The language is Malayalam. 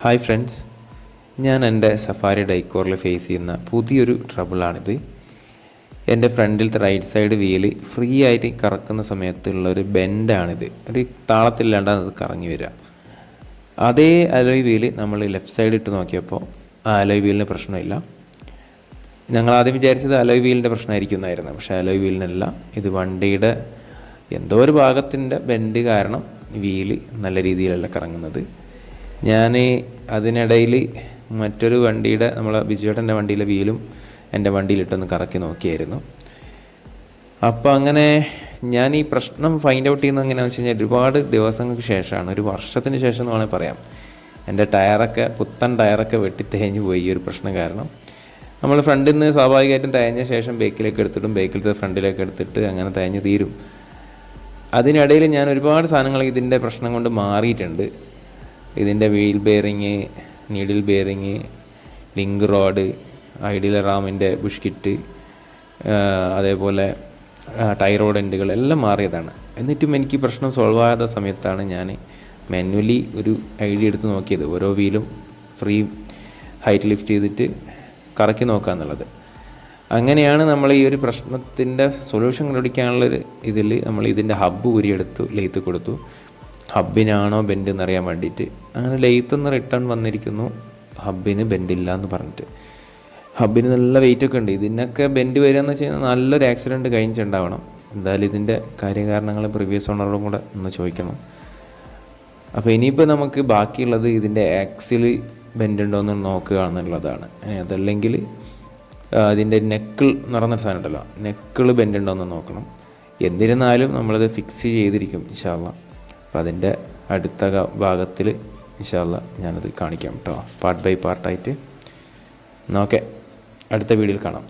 ഹായ് ഫ്രണ്ട്സ്, ഞാൻ എൻ്റെ സഫാരി ഡൈക്കോറിൽ ഫേസ് ചെയ്യുന്ന പുതിയൊരു ട്രബിളാണിത്. എൻ്റെ ഫ്രണ്ടിലത്തെ റൈറ്റ് സൈഡ് വീല് ഫ്രീ ആയിട്ട് കറക്കുന്ന സമയത്തുള്ളൊരു ബെൻഡാണിത്. ഒരു താളത്തില്ലാണ്ടാണ് അത് കറങ്ങി വരിക. അതേ അലോയ് വീല് നമ്മൾ ലെഫ്റ്റ് സൈഡ് ഇട്ട് നോക്കിയപ്പോൾ ആ അലോയ് വീലിന് പ്രശ്നമില്ല. ഞങ്ങൾ ആദ്യം വിചാരിച്ചത് അലോയ് വീലിൻ്റെ പ്രശ്നമായിരിക്കും എന്നായിരുന്നു. പക്ഷേ അലോയ് വീലിനല്ല, ഇത് വണ്ടിയുടെ എന്തോ ഒരു ഭാഗത്തിൻ്റെ ബെൻഡ് കാരണം വീല് നല്ല രീതിയിലല്ല കറങ്ങുന്നത്. ഞാൻ അതിനിടയിൽ മറ്റൊരു വണ്ടിയുടെ നമ്മളെ ബിജുവേട്ടൻ്റെ വണ്ടിയിലെ വീലും എൻ്റെ വണ്ടിയിലിട്ടൊന്ന് കറക്കി നോക്കിയായിരുന്നു. അപ്പോൾ അങ്ങനെ ഞാൻ ഈ പ്രശ്നം ഫൈൻഡ് ഔട്ട് ചെയ്യുന്നത് എങ്ങനെയാണെന്ന് വെച്ച് കഴിഞ്ഞാൽ ഒരുപാട് ദിവസങ്ങൾക്ക് ശേഷമാണ്, ഒരു വർഷത്തിന് ശേഷം എന്ന് വേണമെങ്കിൽ പറയാം. എൻ്റെ പുത്തൻ ടയറൊക്കെ വെട്ടി തേഞ്ഞ് പോയി ഈ ഒരു പ്രശ്നം കാരണം. നമ്മൾ ഫ്രണ്ടിൽ നിന്ന് സ്വാഭാവികമായിട്ടും തേഞ്ഞ ശേഷം ബേക്കിലേക്ക് എടുത്തിട്ടും ബേക്കിലത്തെ ഫ്രണ്ടിലേക്ക് എടുത്തിട്ട് അങ്ങനെ തേഞ്ഞ് തീരും. അതിനിടയിൽ ഞാൻ ഒരുപാട് സാധനങ്ങൾ ഇതിൻ്റെ പ്രശ്നം കൊണ്ട് മാറിയിട്ടുണ്ട്. ഇതിൻ്റെ wheel bearing, needle bearing, link rod, ideal റാമിൻ്റെ ബുഷ് കിറ്റ്, അതേപോലെ ടയർ റോഡ് എൻഡുകൾ എല്ലാം മാറിയതാണ്. എന്നിട്ടും എനിക്ക് പ്രശ്നം സോൾവ് ആകാത്ത സമയത്താണ് ഞാൻ മാനുവലി ഒരു ഐഡിയ എടുത്ത് നോക്കിയത്, ഓരോ വീലും ഫ്രീ ഹൈറ്റ് ലിഫ്റ്റ് ചെയ്തിട്ട് കറക്കി നോക്കുക എന്നുള്ളത്. അങ്ങനെയാണ് നമ്മൾ ഈ ഒരു പ്രശ്നത്തിൻ്റെ സൊല്യൂഷൻ കണ്ടുപിടിക്കാനുള്ളൊരു ഇതിൽ നമ്മൾ ഇതിൻ്റെ ഹബ്ബ് ഊരിയെടുത്തു, ലെയ്ത്ത് കൊടുത്തു. ഹബ്ബിനാണോ ബെൻഡ് എന്നറിയാൻ വേണ്ടിയിട്ട്. അങ്ങനെ ലെയ്ത്തൊന്ന് റിട്ടേൺ വന്നിരിക്കുന്നു, ഹബ്ബിന് ബെൻഡില്ല എന്ന് പറഞ്ഞിട്ട്. ഹബ്ബിന് നല്ല വെയിറ്റൊക്കെ ഉണ്ട്. ഇതിനൊക്കെ ബെൻഡ് വരിക എന്ന് വെച്ച് കഴിഞ്ഞാൽ നല്ലൊരു ആക്സിഡൻറ്റ് കഴിഞ്ഞിട്ടുണ്ടാവണം. എന്തായാലും ഇതിൻ്റെ കാര്യകാരണങ്ങൾ പ്രീവിയസ് ഓണറോടും കൂടെ ഒന്ന് ചോദിക്കണം. അപ്പോൾ ഇനിയിപ്പോൾ നമുക്ക് ബാക്കിയുള്ളത് ഇതിൻ്റെ ആക്സിൽ ബെൻഡ് ഉണ്ടോ എന്ന് നോക്കുക എന്നുള്ളതാണ്. അതല്ലെങ്കിൽ ഇതിൻ്റെ നെക്കിൾ നടന്ന സാധനം ഉണ്ടല്ലോ, നെക്കിൾ ബെൻഡ് ഉണ്ടോ എന്ന് നോക്കണം. എന്നിരുന്നാലും നമ്മളത് ഫിക്സ് ചെയ്തിരിക്കും ഇൻഷാ അല്ലാഹ്. അപ്പോൾ അതിൻ്റെ അടുത്ത ഭാഗത്തിൽ ഇൻഷാ അല്ലാഹ് ഞാനത് കാണിക്കാം കേട്ടോ, പാർട്ട് ബൈ പാർട്ടായിട്ട്. ഓക്കെ, അടുത്ത വീഡിയോയിൽ കാണാം.